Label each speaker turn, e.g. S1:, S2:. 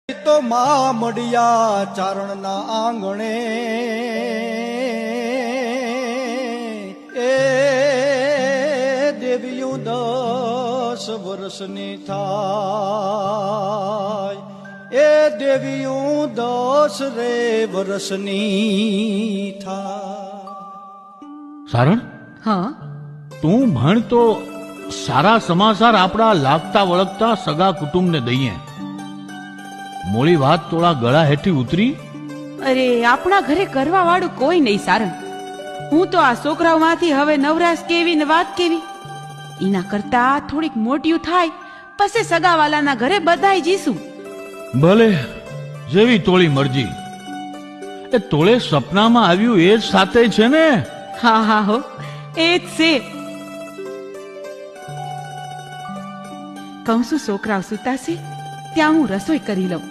S1: તો માં મળ્યા ચારણના આંગણે એ દેવીયું 10 વર્ષની થાય એ દેવીયું 10 રે વર્ષની થાય।
S2: સારણ,
S3: હા,
S2: તું ભણ તો સારા સમાચાર આપણા લાગતા વળગતા સગા કુટુંબને દઈએ। મોડી વાત થોડા ગળા હેઠી ઉતરી।
S3: અરે આપણા ઘરે કરવા વાળું કોઈ નહીં સારણ। હું તો આ છોકરાઓમાંથી હવે નવરાશ કેવી ને વાત કેવી, એના કરતા થોડીક મોટિયું થાય પછી સગાવાલાના ઘરે બધાય જીશું।
S2: ભલે, જેવી તોળી મરજી। એ તોળે સપનામાં આવ્યું એ જ સાથે છે ને?
S3: હા હા હો, એ જ છે। કહું છું છોકરાઓ સુતા છે ત્યાં હું રસોઈ કરી લઉં।